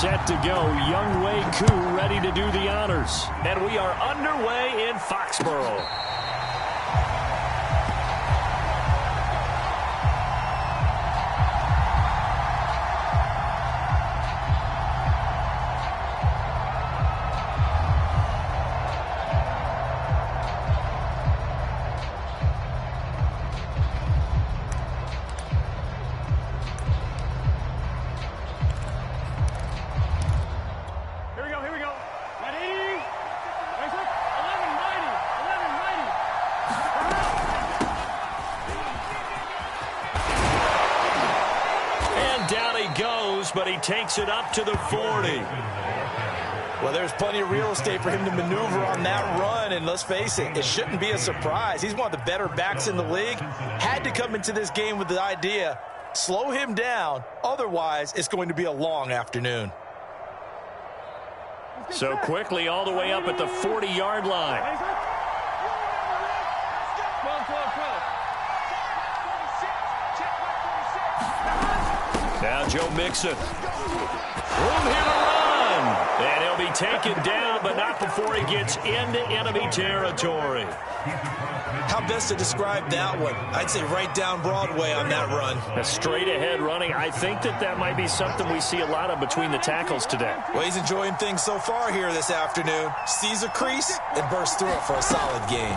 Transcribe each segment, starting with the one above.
set to go. Younghoe Koo ready to do the honors. And we are underway in Foxborough. But he takes it up to the 40. Well, there's plenty of real estate for him to maneuver on that run, and let's face it, it shouldn't be a surprise. He's one of the better backs in the league. Had to come into this game with the idea, slow him down, otherwise it's going to be a long afternoon. So quickly all the way up at the 40-yard line. Now Joe Mixon. Room here to run. And he'll be taken down, but not before he gets into enemy territory. How best to describe that one? I'd say right down Broadway on that run. A straight ahead running. I think that might be something we see a lot of between the tackles today. Well, he's enjoying things so far here this afternoon. Sees a crease and bursts through it for a solid gain.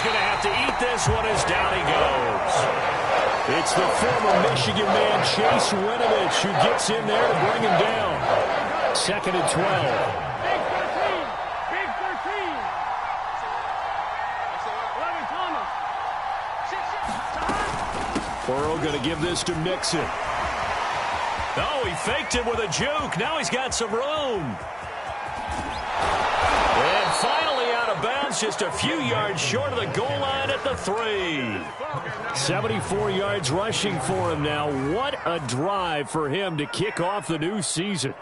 Going to have to eat this one as down he goes. It's the former Michigan man, Chase Winovich, who gets in there to bring him down. 2nd and 12. Big 13. Big 13. 11 Thomas. Burrow going to give this to Mixon. Oh, he faked it with a juke. Now he's got some room. And finally out of bounds, just a few yards short of the goal line at the 3. 74 yards rushing for him now. What a drive for him to kick off the new season.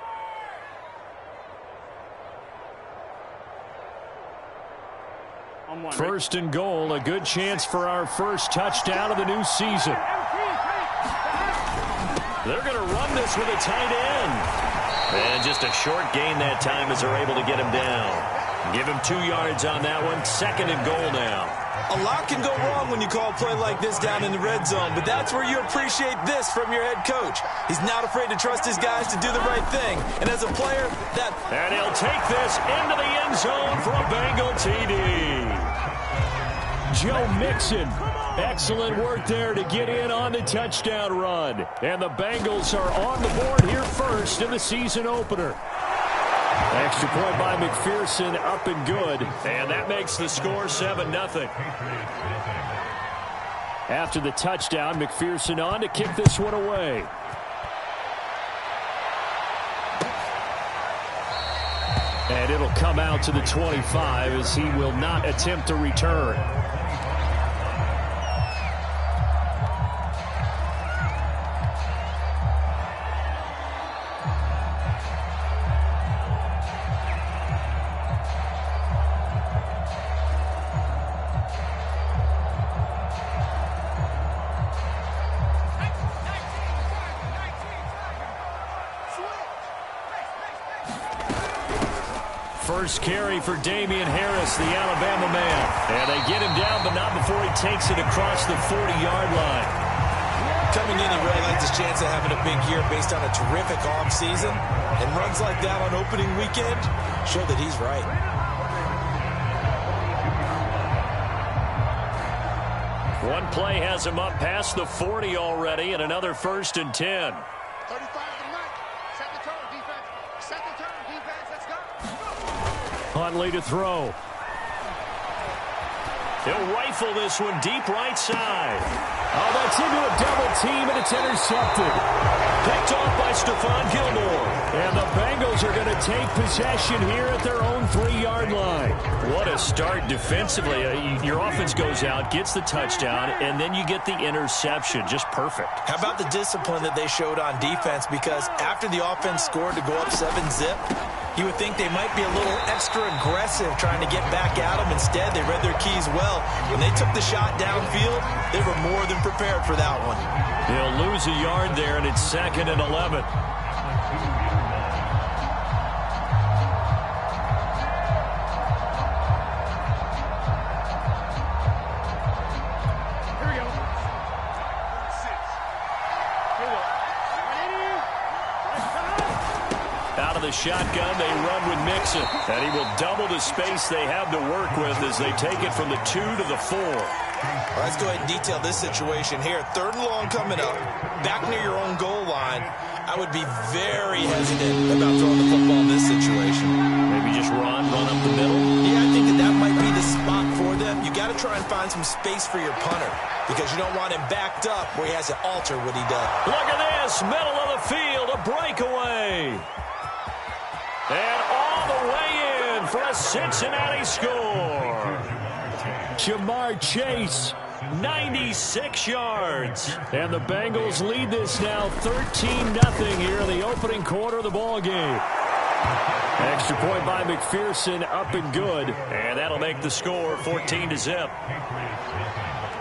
First and goal, a good chance for our first touchdown of the new season. They're going to run this with a tight end. And just a short gain that time as they're able to get him down. Give him 2 yards on that one. 2nd and goal now. A lot can go wrong when you call a play like this down in the red zone, but that's where you appreciate this from your head coach. He's not afraid to trust his guys to do the right thing. And as a player, that... And he'll take this into the end zone for a Bengal TD. Joe Mixon. Excellent work there to get in on the touchdown run. And the Bengals are on the board here first in the season opener. Extra point by McPherson, up and good. And that makes the score 7-0. After the touchdown, McPherson on to kick this one away. And it'll come out to the 25 as he will not attempt to return. First carry for Damian Harris, the Alabama man. And they get him down, but not before he takes it across the 40-yard line. Coming in, he really likes his chance of having a big year based on a terrific offseason. And runs like that on opening weekend show that he's right. One play has him up past the 40 already, and another 1st and 10. 35 to the night. Second turn, defense. Second turn, defense. Let's go. Huntley to throw. He'll rifle this one deep right side. Oh, that's into a double team, and it's intercepted. Picked off by Stephon Gilmore. And the Bengals are going to take possession here at their own 3-yard line. What a start defensively. Your offense goes out, gets the touchdown, and then you get the interception. Just perfect. How about the discipline that they showed on defense? Because after the offense scored to go up 7-zip, You would think they might be a little extra aggressive trying to get back at them. Instead, they read their keys well. When they took the shot downfield, they were more than prepared for that one. He'll lose a yard there, and it's 2nd and 11. Out of the shotgun, they run with Mixon. And he will double the space they have to work with as they take it from the 2 to the 4. Well, let's go ahead and detail this situation here. 3rd and long coming up, back near your own goal line. I would be very hesitant about throwing the football in this situation. Maybe just run up the middle? Yeah, I think that might be the spot for them. You got to try and find some space for your punter because you don't want him backed up where he has to alter what he does. Look at this, middle of the field, a breakaway. And all the way in for a Cincinnati score. Jamar Chase, 96 yards. And the Bengals lead this now 13-0 here in the opening quarter of the ball game. Extra point by McPherson, up and good. And that'll make the score 14-0.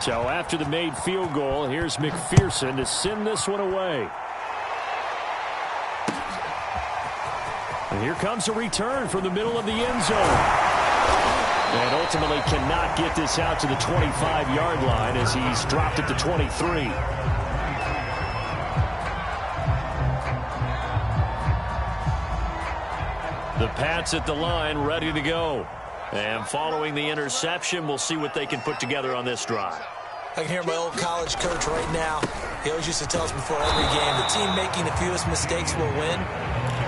So after the made field goal, here's McPherson to send this one away. And here comes a return from the middle of the end zone. And ultimately cannot get this out to the 25-yard line as he's dropped it to 23. The Pats at the line, ready to go. And following the interception, we'll see what they can put together on this drive. I can hear my old college coach right now. He always used to tell us before every game, the team making the fewest mistakes will win.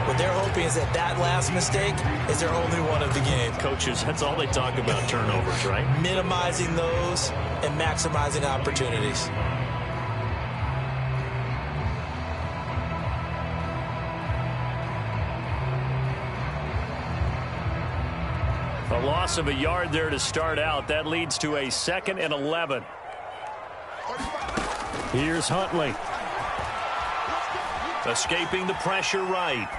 What they're hoping is that last mistake is their only one of the game. Coaches, that's all they talk about, turnovers, right? Minimizing those and maximizing opportunities. A loss of a yard there to start out. That leads to a 2nd and 11. Here's Huntley. Escaping the pressure right.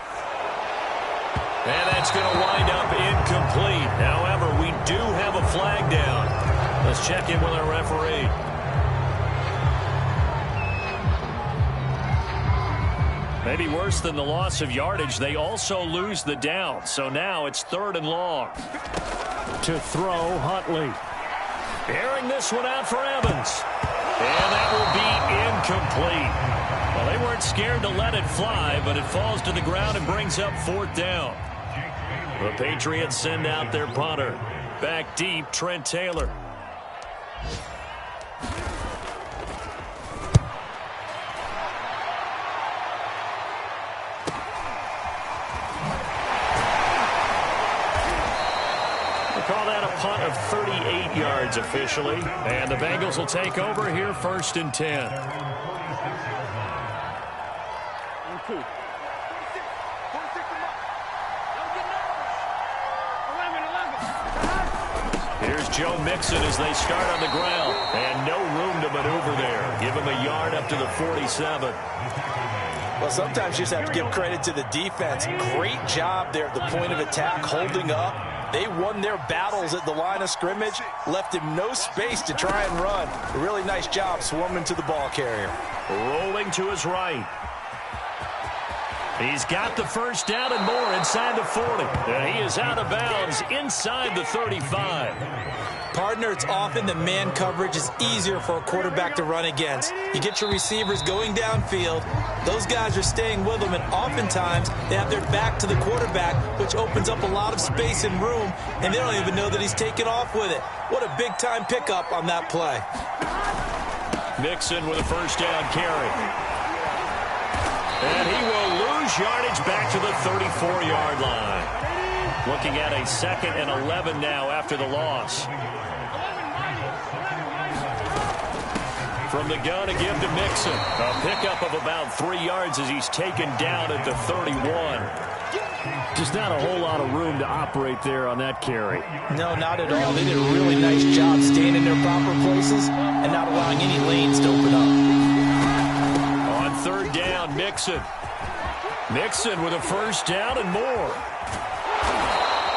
And that's going to wind up incomplete. However, we do have a flag down. Let's check in with our referee. Maybe worse than the loss of yardage, they also lose the down. So now it's 3rd and long. To throw, Huntley. Airing this one out for Evans. And that will be incomplete. Well, they weren't scared to let it fly, but it falls to the ground and brings up 4th down. The Patriots send out their punter. Back deep, Trent Taylor. We'll call that a punt of 38 yards officially. And the Bengals will take over here 1st and 10. Here's Joe Mixon as they start on the ground. And no room to maneuver there. Give him a yard up to the 47. Well, sometimes you just have to give credit to the defense. Great job there at the point of attack, holding up. They won their battles at the line of scrimmage, left him no space to try and run. A really nice job swarming to the ball carrier. Rolling to his right. He's got the 1st down and more inside the 40. And he is out of bounds inside the 35. Partner, it's often the man coverage is easier for a quarterback to run against. You get your receivers going downfield. Those guys are staying with them, and oftentimes they have their back to the quarterback, which opens up a lot of space and room, and they don't even know that he's taken off with it. What a big-time pickup on that play. Mixon with a 1st down carry. And he will lose yardage back to the 34-yard line. Looking at a 2nd and 11 now after the loss. From the gun to give to Mixon. A pickup of about 3 yards as he's taken down at the 31. Just not a whole lot of room to operate there on that carry. No, not at all. They did a really nice job staying in their proper places and not allowing any lanes to open up. On 3rd down, Mixon. Mixon with a 1st down and more.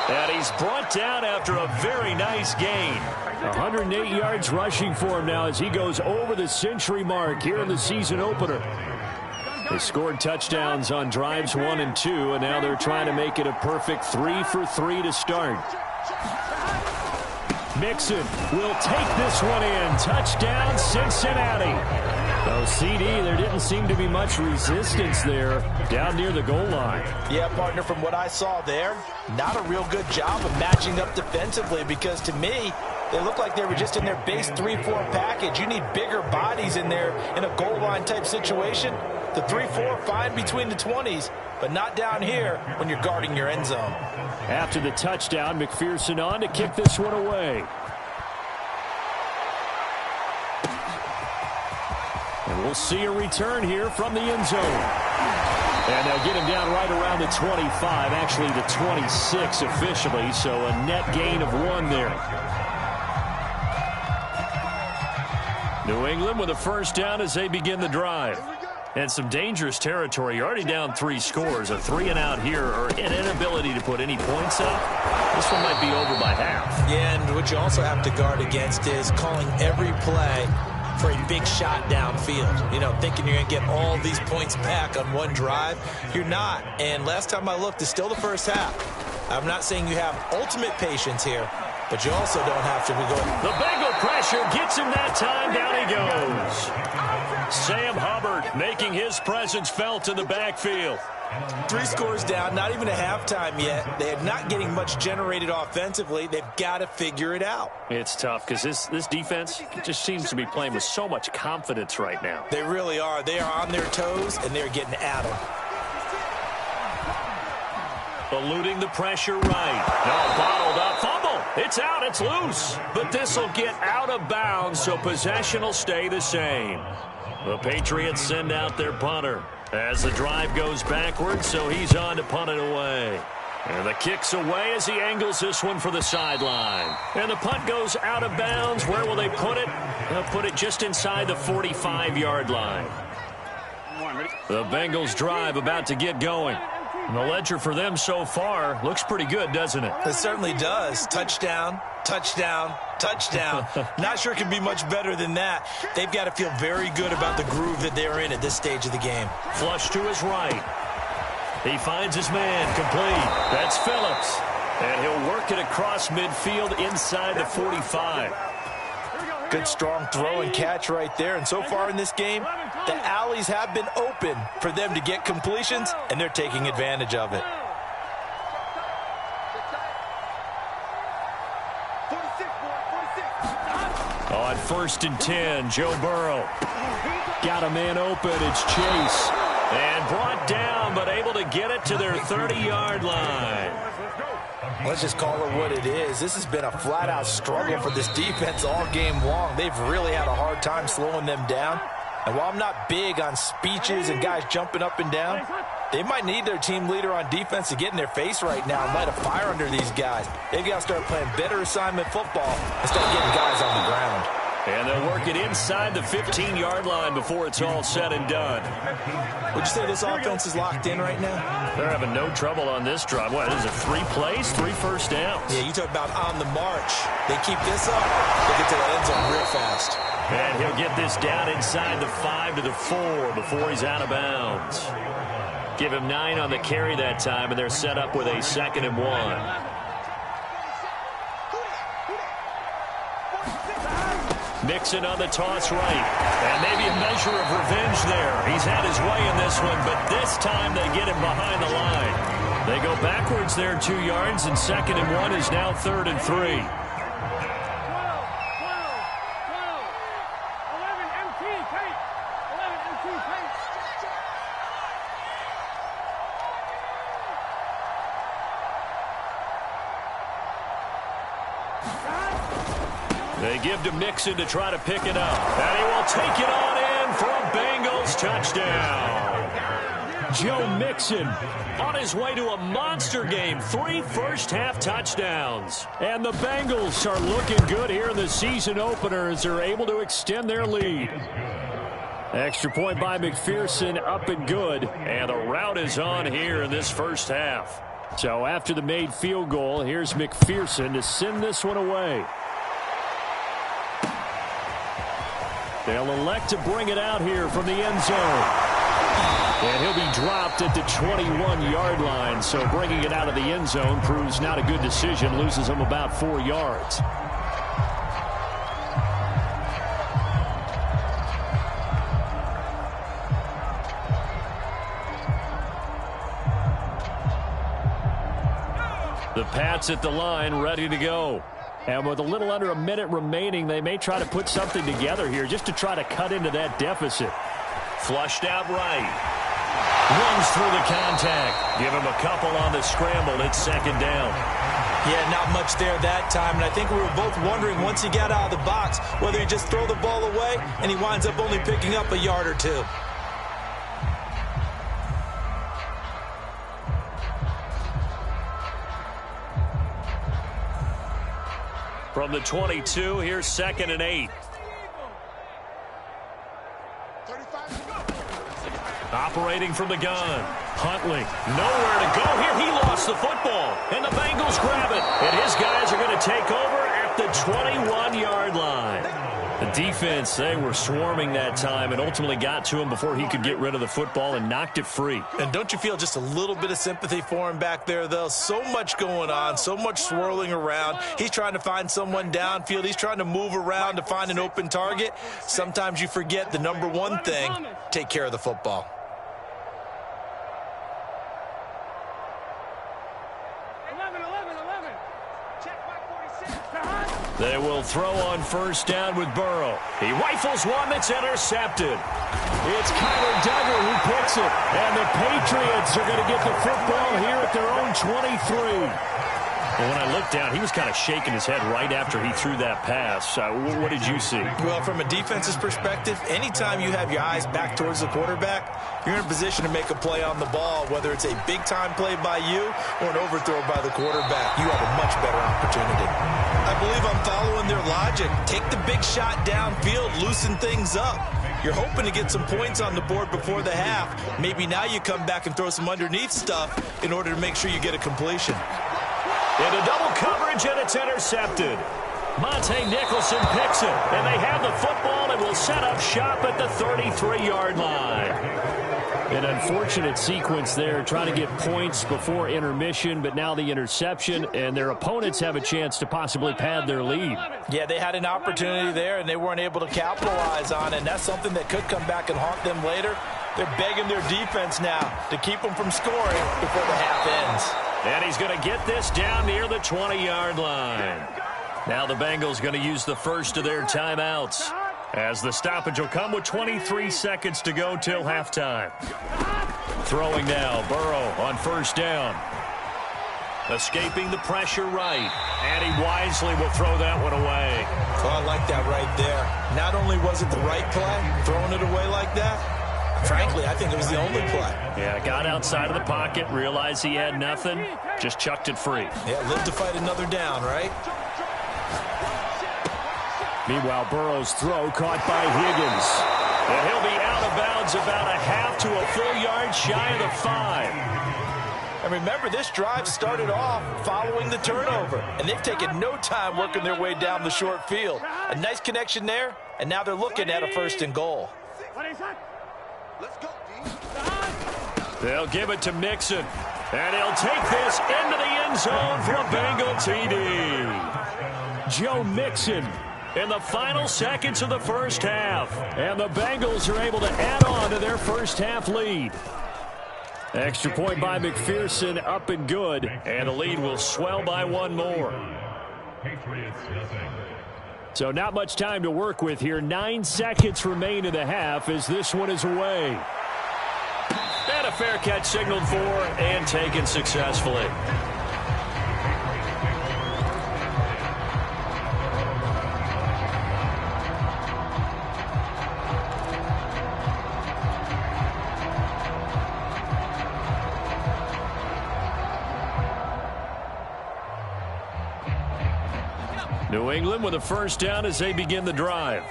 And he's brought down after a very nice gain. 108 yards rushing for him now as he goes over the century mark here in the season opener. They scored touchdowns on drives 1 and 2, and now they're trying to make it a perfect 3 for 3 to start. Mixon will take this one in. Touchdown, Cincinnati. Oh, CD, there didn't seem to be much resistance there down near the goal line. Yeah, partner, from what I saw there, not a real good job of matching up defensively because to me, they look like they were just in their base 3-4 package. You need bigger bodies in there in a goal line type situation. The 3-4 fine between the 20s, but not down here when you're guarding your end zone. After the touchdown, McPherson on to kick this one away. And we'll see a return here from the end zone. And they'll get him down right around the 25, actually the 26 officially, so a net gain of 1 there. New England with a first down as they begin the drive. And some dangerous territory. You're already down 3 scores. A 3 and out here, or an inability to put any points up. This one might be over by half. Yeah, and what you also have to guard against is calling every play for a big shot downfield. You know, thinking you're going to get all these points back on one drive. You're not. And last time I looked, it's still the first half. I'm not saying you have ultimate patience here, but you also don't have to be going. The Bengal pressure gets him that time. Down he goes. Sam Hubbard making his presence felt in the backfield. 3 scores down, not even a halftime yet. They're not getting much generated offensively. They've got to figure it out. It's tough because this defense just seems to be playing with so much confidence right now. They really are. They are on their toes, and they're getting at them. Eluding the pressure right. No, bottled up. Fumble. It's out. It's loose. But this will get out of bounds, so possession will stay the same. The Patriots send out their punter as the drive goes backwards, so he's on to punt it away. And the kick's away as he angles this one for the sideline. And the punt goes out of bounds. Where will they put it? They'll put it just inside the 45-yard line. The Bengals drive about to get going. The ledger for them so far looks pretty good, doesn't it? It certainly does. Touchdown, touchdown, touchdown. Not sure it can be much better than that. They've got to feel very good about the groove that they're in at this stage of the game. Flush to his right. He finds his man complete. That's Phillips. And he'll work it across midfield inside the 45. Good strong throw and catch right there. And so far in this game, the alleys have been open for them to get completions, and they're taking advantage of it. On 1st and 10, Joe Burrow. Got a man open. It's Chase. And brought down, but able to get it to their 30-yard line. Let's just call it what it is. This has been a flat-out struggle for this defense all game long. They've really had a hard time slowing them down. And while I'm not big on speeches and guys jumping up and down, they might need their team leader on defense to get in their face right now and light a fire under these guys. They've got to start playing better assignment football and start getting guys on the ground. And they'll work it inside the 15-yard line before it's all said and done. Would you say this offense is locked in right now? They're having no trouble on this drive. What, is it 3 plays, 3 first downs? Yeah, you talk about on the march. They keep this up, they get to the end zone real fast. And he'll get this down inside the 5 to the 4 before he's out of bounds. Give him 9 on the carry that time, and they're set up with a 2nd and 1. Mixon on the toss right. And maybe a measure of revenge there. He's had his way in this one, but this time they get him behind the line. They go backwards there 2 yards, and 2nd and 1 is now 3rd and 3. They give to Mixon to try to pick it up. And he will take it on in for a Bengals touchdown. Joe Mixon on his way to a monster game. 3 first-half touchdowns. And the Bengals are looking good here in the season opener as they're able to extend their lead. Extra point by McPherson, up and good. And the route is on here in this first half. So after the made field goal, here's McPherson to send this one away. They'll elect to bring it out here from the end zone. And he'll be dropped at the 21-yard line. So bringing it out of the end zone proves not a good decision. Loses him about 4 yards. The Pats at the line, ready to go. And with a little under a minute remaining, they may try to put something together here just to try to cut into that deficit. Flushed out right. Runs through the contact. Give him a couple on the scramble. It's second down. Yeah, not much there that time. And I think we were both wondering once he got out of the box whether he just throw the ball away and he winds up only picking up a yard or two. From the 22, here's 2nd and 8. Operating from the gun. Huntley, nowhere to go here. He lost the football, and the Bengals grab it. And his guys are going to take over at the 21-yard line. The defense, they were swarming that time and ultimately got to him before he could get rid of the football and knocked it free. And don't you feel just a little bit of sympathy for him back there, though? So much going on, so much swirling around. He's trying to find someone downfield. He's trying to move around to find an open target. Sometimes you forget the number one thing, take care of the football. They will throw on first down with Burrow. He rifles one that's intercepted. It's Kyler Duggar who picks it. And the Patriots are going to get the football here at their own 23. Well, when I looked down, he was kind of shaking his head right after he threw that pass. What did you see? Well, from a defense's perspective, anytime you have your eyes back towards the quarterback, you're in a position to make a play on the ball, whether it's a big-time play by you or an overthrow by the quarterback. You have a much better opportunity. I believe I'm following their logic. Take the big shot downfield, loosen things up. You're hoping to get some points on the board before the half. Maybe now you come back and throw some underneath stuff in order to make sure you get a completion. Into double coverage, and it's intercepted. Monte Nicholson picks it, and they have the football and will set up shop at the 33-yard line. An unfortunate sequence there, trying to get points before intermission, but now the interception, and their opponents have a chance to possibly pad their lead. Yeah, they had an opportunity there, and they weren't able to capitalize on it, and that's something that could come back and haunt them later. They're begging their defense now to keep them from scoring before the half ends. And he's going to get this down near the 20-yard line. Now the Bengals going to use the first of their timeouts, as the stoppage will come with 23 seconds to go till halftime. Throwing now, Burrow on first down. Escaping the pressure right. And he wisely will throw that one away. Oh, I like that right there. Not only was it the right play, throwing it away like that, frankly, I think it was the only play. Yeah, got outside of the pocket, realized he had nothing, just chucked it free. Yeah, live to fight another down, right? Meanwhile, Burrow's throw caught by Higgins. And he'll be out of bounds about a half to a full yard shy of the 5. And remember, this drive started off following the turnover, and they've taken no time working their way down the short field. A nice connection there, and now they're looking at a 1st and goal. They'll give it to Mixon, and he'll take this into the end zone for a Bengal TD. Joe Mixon in the final seconds of the first half, and the Bengals are able to add on to their first half lead. Extra point by McPherson, up and good, and the lead will swell by one more. So not much time to work with here. 9 seconds remain in the half as this one is away. And a fair catch signaled for and taken successfully. New England with a first down as they begin the drive.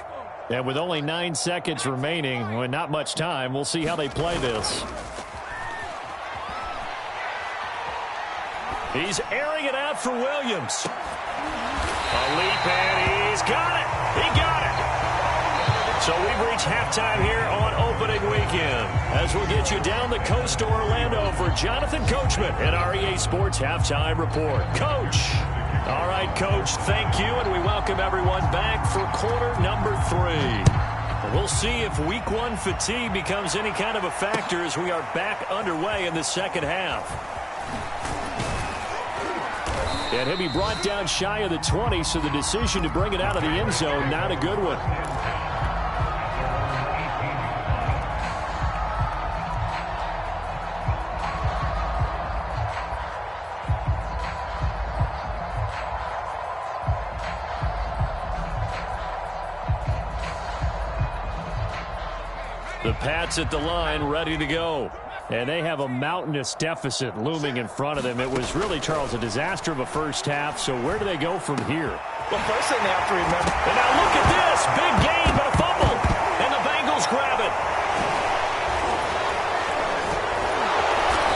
And with only 9 seconds remaining, and not much time, we'll see how they play this. He's airing it out for Williams. A leap, and he's got it. He got it. So we've reached halftime here on opening weekend. As we'll get you down the coast to Orlando for Jonathan Coachman at our EA Sports Halftime Report. Coach. All right, Coach, thank you, and we welcome everyone back for quarter number 3. We'll see if week 1 fatigue becomes any kind of a factor as we are back underway in the second half. And he'll be brought down shy of the 20, so the decision to bring it out of the end zone, not a good one. The Pats at the line, ready to go. And they have a mountainous deficit looming in front of them. It was really, Charles, a disaster of a first half. So where do they go from here? Well, first thing they have to remember. And now look at this. Big gain, but a fumble. And the Bengals grab it.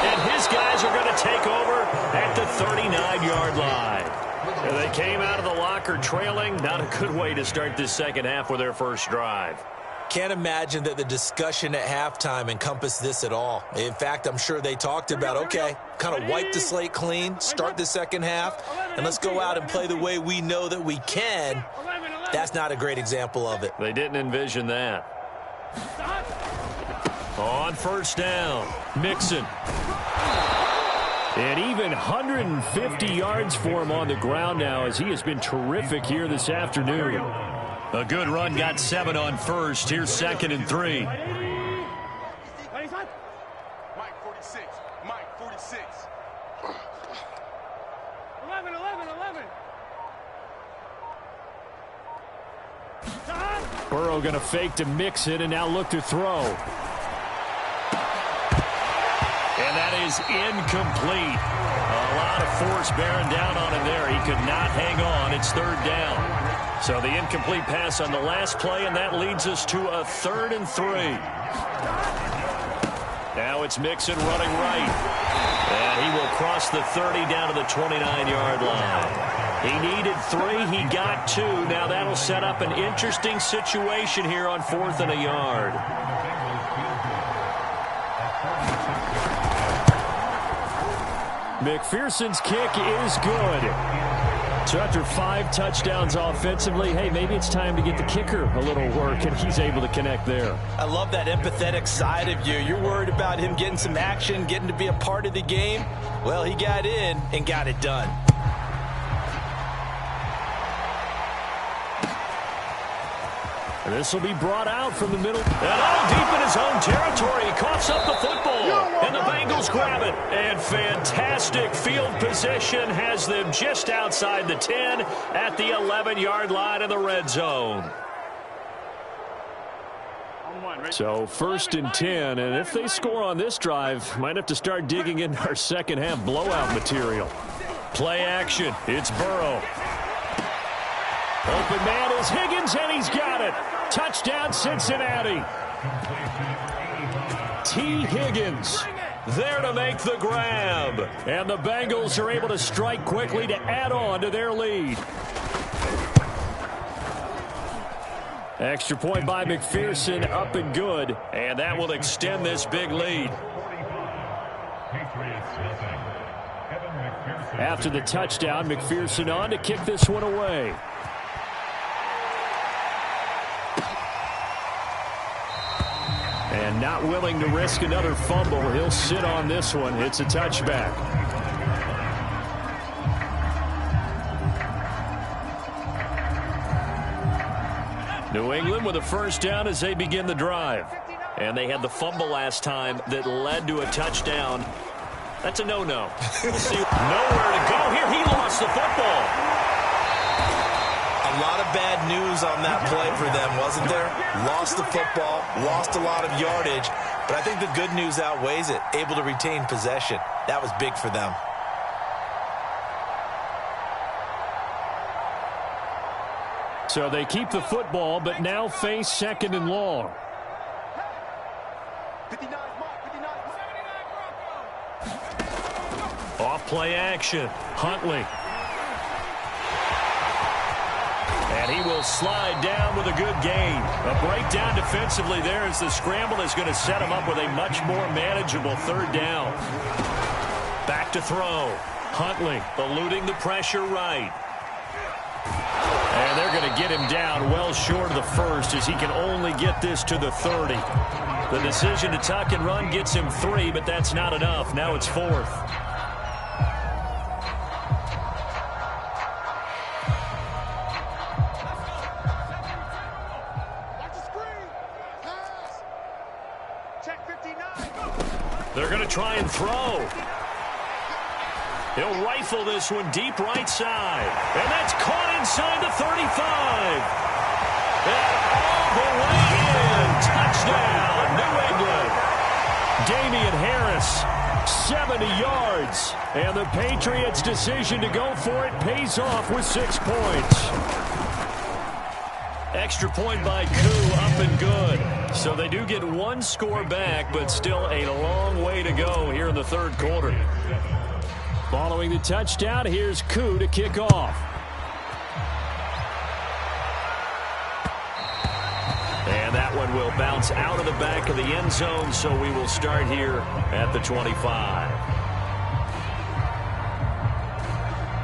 And his guys are going to take over at the 39-yard line. And they came out of the locker trailing. Not a good way to start this second half with their first drive. Can't imagine that the discussion at halftime encompassed this at all. In fact, I'm sure they talked about, okay, kind of wipe the slate clean, start the second half, and let's go out and play the way we know that we can. That's not a great example of it. They didn't envision that. On first down, Mixon. And even 150 yards for him on the ground now, as he has been terrific here this afternoon. A good run, got 7 on first. Here's 2nd and 3. Mike 46. Mike 46. 11. Burrow going to fake to Mixon and now look to throw. And that is incomplete. A lot of force bearing down on him there. He could not hang on. It's 3rd down. So the incomplete pass on the last play, and that leads us to a 3rd and 3. Now it's Mixon running right. And he will cross the 30 down to the 29-yard line. He needed 3. He got 2. Now that'll set up an interesting situation here on 4th and a yard. McPherson's kick is good. So after 5 touchdowns offensively, hey, maybe it's time to get the kicker a little work, and he's able to connect there. I love that empathetic side of you. You're worried about him getting some action, getting to be a part of the game. Well, he got in and got it done. And this will be brought out from the middle. And all deep in his own territory. He coughs up the football. And the Bengals grab it. And fantastic field position has them just outside the 10 at the 11-yard line in the red zone. So 1st and 10. And if they score on this drive, might have to start digging into our second half blowout material. Play action. It's Burrow. Open man is Higgins, and he's got it. Touchdown, Cincinnati. T. Higgins there to make the grab. And the Bengals are able to strike quickly to add on to their lead. Extra point by McPherson, up and good. And that will extend this big lead. After the touchdown, McPherson on to kick this one away. And not willing to risk another fumble. He'll sit on this one. It's a touchback. New England with a first down as they begin the drive. And they had the fumble last time that led to a touchdown. That's a no-no. We'll see. Nowhere to go here. He lost the football. A lot of bad news on that play for them, wasn't there? Lost the football, lost a lot of yardage, but I think the good news outweighs it. Able to retain possession. That was big for them. So they keep the football, but now face 2nd and long. 59. Off play action. Huntley. And he will slide down with a good gain. A breakdown defensively there as the scramble is going to set him up with a much more manageable third down. Back to throw. Huntley eluding the pressure right. And they're going to get him down well short of the first as he can only get this to the 30. The decision to tuck and run gets him 3, but that's not enough. Now it's 4th. They're going to try and throw. He'll rifle this one deep right side. And that's caught inside the 35. And all the way in. Touchdown, New England. Damian Harris, 70 yards. And the Patriots' decision to go for it pays off with 6 points. Extra point by Koo, up and good. So they do get 1 score back, but still a long way to go here in the third quarter. Following the touchdown, here's Koo to kick off. And that one will bounce out of the back of the end zone, so we will start here at the 25.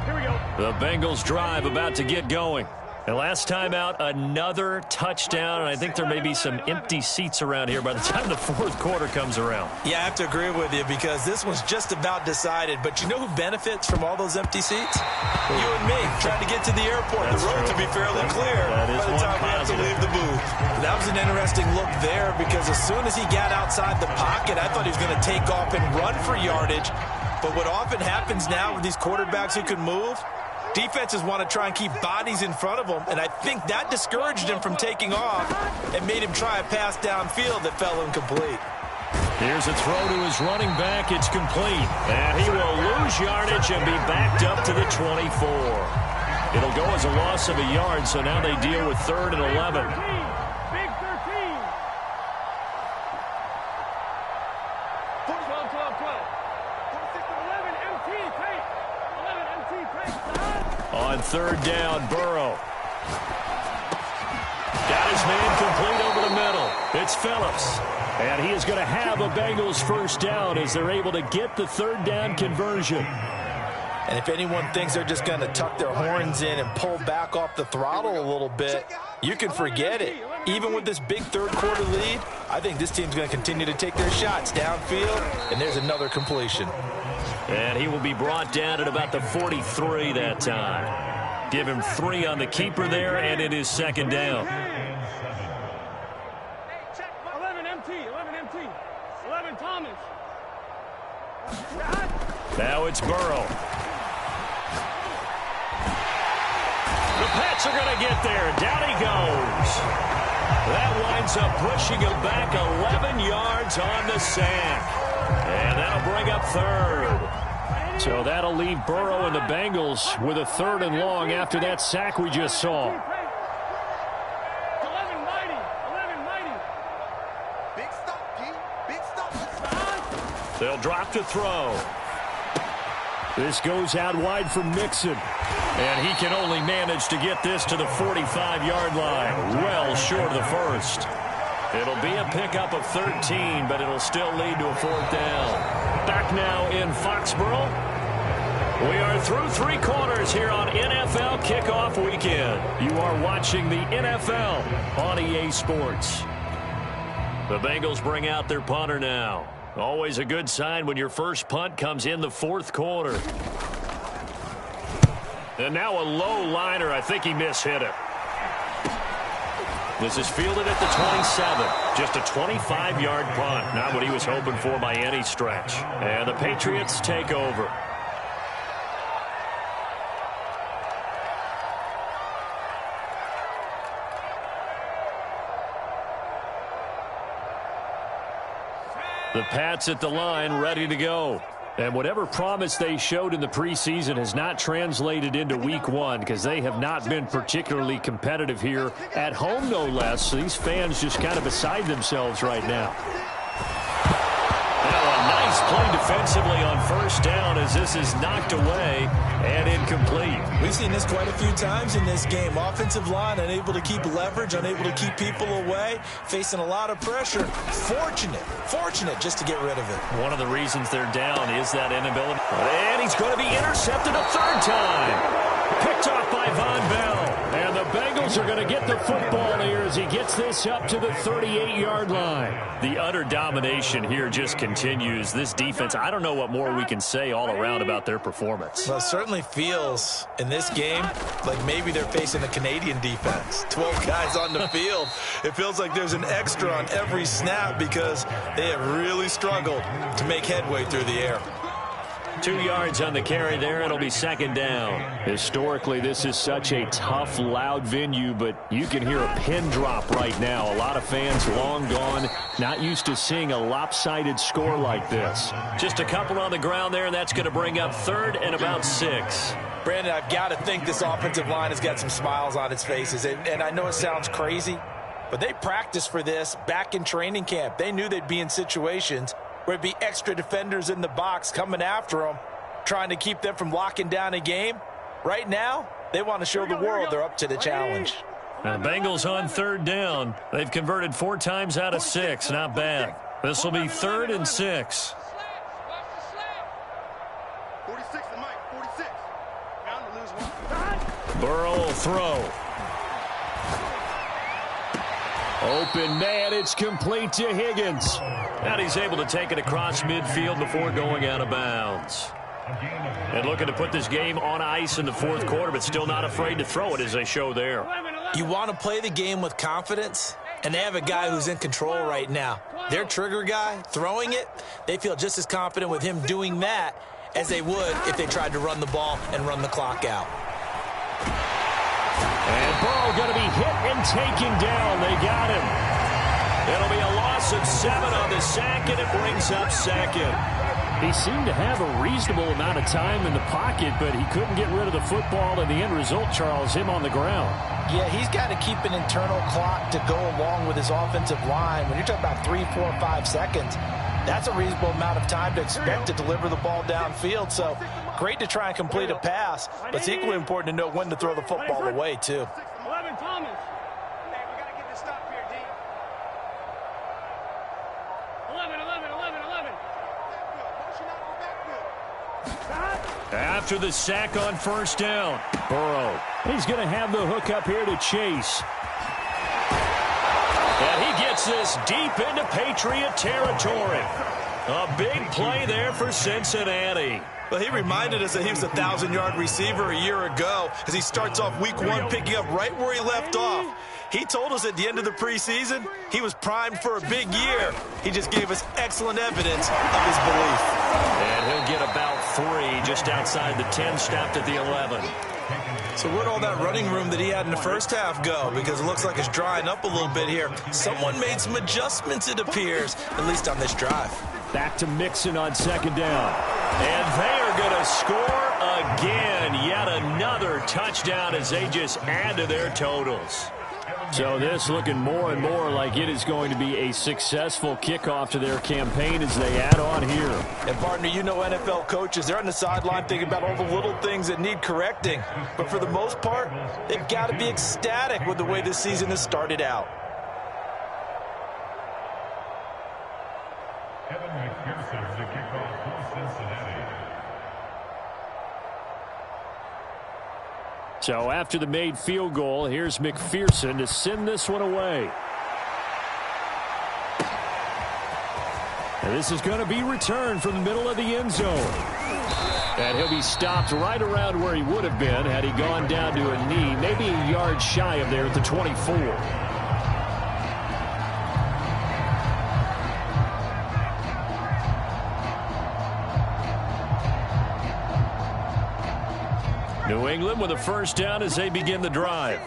Here we go. The Bengals drive about to get going. And last time out, another touchdown, and I think there may be some empty seats around here by the time the fourth quarter comes around. Yeah, I have to agree with you because this one's just about decided. But you know who benefits from all those empty seats? You and me, trying to get to the airport. That's the road true. to be fairly clear by the time we have to leave the booth. That was an interesting look there because as soon as he got outside the pocket, I thought he was going to take off and run for yardage. But what often happens now with these quarterbacks who can move, defenses want to try and keep bodies in front of them, and I think that discouraged him from taking off and made him try a pass downfield that fell incomplete. Here's a throw to his running back. It's complete. And he will lose yardage and be backed up to the 24. It'll go as a loss of a yard, so now they deal with 3rd and 11. Big 13. 11 MT, take. 11 MT, take. On 3rd down, Burrow. Got his man complete over the middle. It's Phillips. And he is going to have a Bengals first down as they're able to get the 3rd down conversion. And if anyone thinks they're just going to tuck their horns in and pull back off the throttle a little bit, you can forget it. Even with this big third quarter lead, I think this team's going to continue to take their shots downfield, and there's another completion. And he will be brought down at about the 43 that time. Give him 3 on the keeper there, and it is 2nd down. 11 MT, 11 MT. 11 Thomas. Now it's Burrow. The Pats are going to get there. Down he goes. That winds up pushing him back 11 yards on the sack. And that'll bring up 3rd. So that'll leave Burrow and the Bengals with a 3rd and long after that sack we just saw. 11 mighty, 11 mighty. Big stop, G. Big stop. They'll drop to throw. This goes out wide for Mixon. And he can only manage to get this to the 45-yard line. Well short of the first. It'll be a pickup of 13, but it'll still lead to a 4th down. Back now in Foxborough. We are through 3 quarters here on NFL Kickoff Weekend. You are watching the NFL on EA Sports. The Bengals bring out their punter now. Always a good sign when your first punt comes in the 4th quarter. And now a low liner. I think he mishit it. This is fielded at the 27. Just a 25-yard punt. Not what he was hoping for by any stretch. And the Patriots take over. The Pats at the line, ready to go. And whatever promise they showed in the preseason has not translated into week 1 because they have not been particularly competitive here at home, no less. So these fans just kind of beside themselves right now. Now a Nice play defensively on first down as this is knocked away and incomplete. We've seen this quite a few times in this game. Offensive line unable to keep leverage, unable to keep people away, facing a lot of pressure. Fortunate just to get rid of it. One of the reasons they're down is that inability. And he's going to be intercepted a third time. Picked off by Von Bell. And the Bengals are going to get the football here as he gets this up to the 38-yard line. The utter domination here just continues. This defense, I don't know what more we can say all around about their performance. Well, it certainly feels in this game like maybe they're facing a Canadian defense. 12 guys on the field. It feels like there's an extra on every snap because they have really struggled to make headway through the air. 2 yards on the carry there. It'll be second down. Historically, this is such a tough, loud venue, but you can hear a pin drop right now. A lot of fans long gone, not used to seeing a lopsided score like this. Just a couple on the ground there, and that's going to bring up third and about 6. Brandon, I've got to think this offensive line has got some smiles on its faces, and I know it sounds crazy, but they practiced for this back in training camp. They knew they'd be in situations where it'd be extra defenders in the box coming after them, trying to keep them from locking down a game. Right now, they want to show the world they're up to the challenge. The Bengals on third down. They've converted 4 times out of 6. Not bad. This will be third and 6. 46 to Mike, 46. Bound to lose one. Burrow will throw. Open man, it's complete to Higgins. And he's able to take it across midfield before going out of bounds. And looking to put this game on ice in the fourth quarter, but still not afraid to throw it as they show there. You want to play the game with confidence, and they have a guy who's in control right now. Their trigger guy, throwing it, they feel just as confident with him doing that as they would if they tried to run the ball and run the clock out. And Burrow going to be hit and taken down. They got him. It'll be a loss of 7 on the sack, and it brings up second. He seemed to have a reasonable amount of time in the pocket, but he couldn't get rid of the football, and the end result, Charles, him on the ground. Yeah, he's got to keep an internal clock to go along with his offensive line. When you're talking about 3, 4, 5 seconds, that's a reasonable amount of time to expect to deliver the ball downfield. So great to try and complete a pass, but it's equally important to know when to throw the football away, too. 11, Thomas. Hey, we got to get this stop here, D. 11. Motion out the backfield. After the sack on first down, Burrow. He's going to have the hook up here to Chase. And he gets this deep into Patriot territory. A big play there for Cincinnati. Well, he reminded us that he was a 1,000-yard receiver a year ago as he starts off week 1 picking up right where he left off. He told us at the end of the preseason he was primed for a big year. He just gave us excellent evidence of his belief. And he'll get about 3 just outside the 10, stopped at the 11. So where'd all that running room that he had in the first half go? Because it looks like it's drying up a little bit here. Someone made some adjustments, it appears, at least on this drive. Back to Mixon on second down. And they are going to score again. Yet another touchdown as they just add to their totals. So this looking more and more like it is going to be a successful kickoff to their campaign as they add on here. And partner, you know NFL coaches, they're on the sideline thinking about all the little things that need correcting. But for the most part, they've got to be ecstatic with the way this season has started out. So after the made field goal, here's McPherson to send this one away. And this is going to be returned from the middle of the end zone. And he'll be stopped right around where he would have been had he gone down to a knee, maybe a yard shy of there at the 24. New England with a first down as they begin the drive.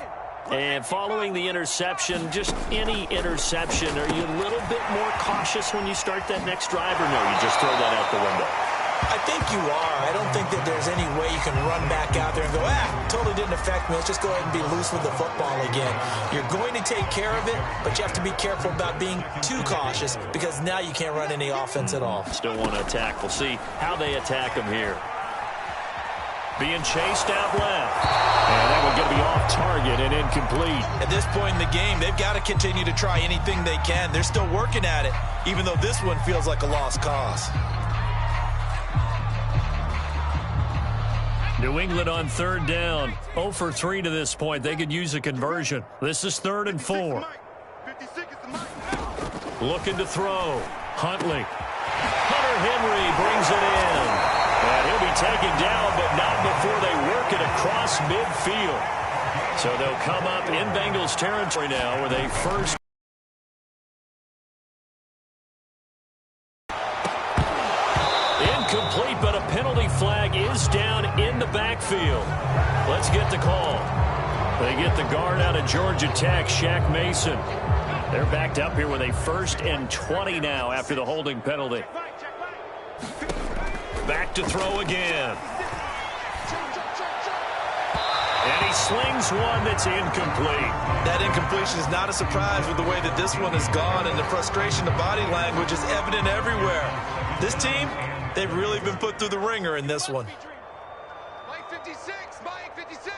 And following the interception, just any interception, are you a little bit more cautious when you start that next drive, or no, you just throw that out the window? I think you are. I don't think that there's any way you can run back out there and go, totally didn't affect me. Let's just go ahead and be loose with the football again. You're going to take care of it, but you have to be careful about being too cautious because now you can't run any offense at all. Still want to attack. We'll see how they attack him here. Being chased out left. And that one going to be off target and incomplete. At this point in the game, they've got to continue to try anything they can. They're still working at it, even though this one feels like a lost cause. New England on third down. 0 for 3 to this point. They could use a conversion. This is 3rd and 4. Looking to throw. Huntley. Hunter Henry brings it in. And he'll be taken down, but not before they work it across midfield. So they'll come up in Bengals territory now with a first. Incomplete, but a penalty flag is down in the backfield. Let's get the call. They get the guard out of Georgia Tech, Shaq Mason. They're backed up here with a 1st and 20 now after the holding penalty. Back to throw again. And he slings one that's incomplete. That incompletion is not a surprise with the way that this one has gone, and the frustration, the body language is evident everywhere. This team, they've really been put through the ringer in this one. Mike 56, Mike 56.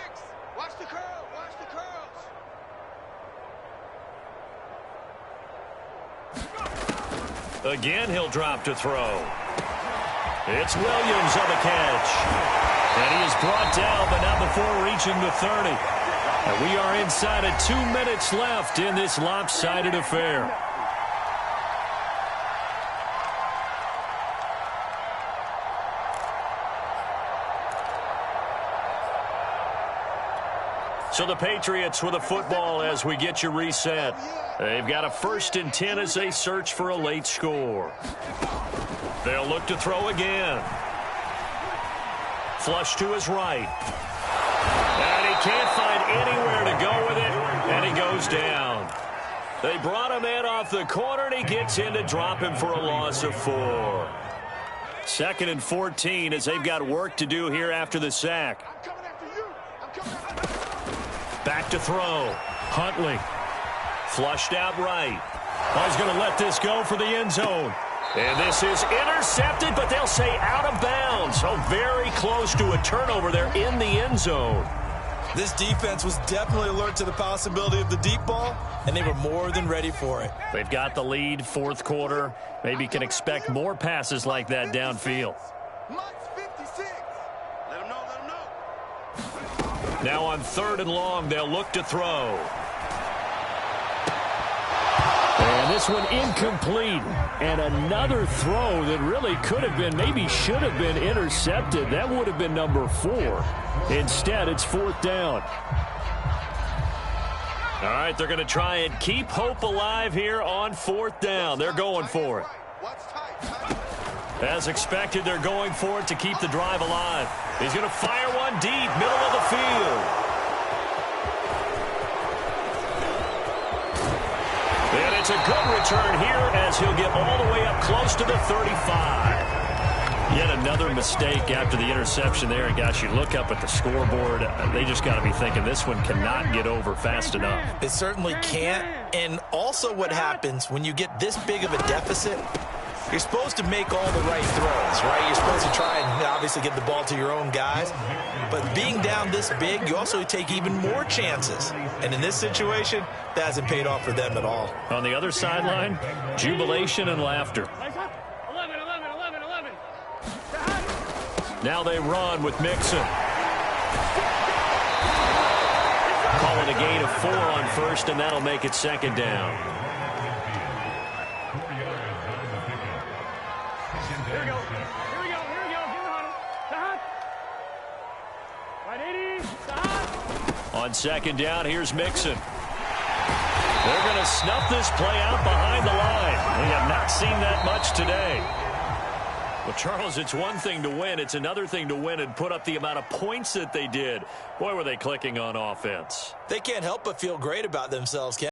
Watch the curl, watch the curls. Again, he'll drop to throw. It's Williams on the catch. And he is brought down, but not before reaching the 30. And we are inside of 2 minutes left in this lopsided affair. So the Patriots with a football as we get you reset. They've got a 1st and 10 as they search for a late score. They'll look to throw again. Flush to his right. And he can't find anywhere to go with it, and he goes down. They brought him in off the corner, and he gets in to drop him for a loss of 4. 2nd and 14 as they've got work to do here after the sack. Back to throw. Huntley. Flushed out right. Oh, he's going to let this go for the end zone. And this is intercepted, but they'll say out of bounds. So very close to a turnover there in the end zone. This defense was definitely alert to the possibility of the deep ball, and they were more than ready for it. They've got the lead, 4th quarter. Maybe can expect more passes like that downfield. Now on 3rd and long, they'll look to throw. And this one incomplete. And another throw that really could have been, maybe should have been intercepted. That would have been number 4. Instead, it's 4th down. All right, they're going to try and keep hope alive here on 4th down. They're going for it. As expected, they're going for it to keep the drive alive. He's going to fire one deep, middle of the field. And it's a good return here as he'll get all the way up close to the 35. Yet another mistake after the interception there. And, gosh, you look up at the scoreboard. They just got to be thinking this one cannot get over fast enough. It certainly can't. And also what happens when you get this big of a deficit, you're supposed to make all the right throws, right? You're supposed to try and obviously get the ball to your own guys. But being down this big, you also take even more chances. And in this situation, that hasn't paid off for them at all. On the other sideline, jubilation and laughter. 11, 11, 11, 11. Now they run with Mixon. Call it a gain of 4 on 1st, and that'll make it 2nd down. Here we go. Here we go. Here we go. Get on it. Stop. Right 80. Stop. On 2nd down, here's Mixon. They're going to snuff this play out behind the line. We have not seen that much today. Well, Charles, it's one thing to win. It's another thing to win and put up the amount of points that they did. Boy, were they clicking on offense. They can't help but feel great about themselves, Ken.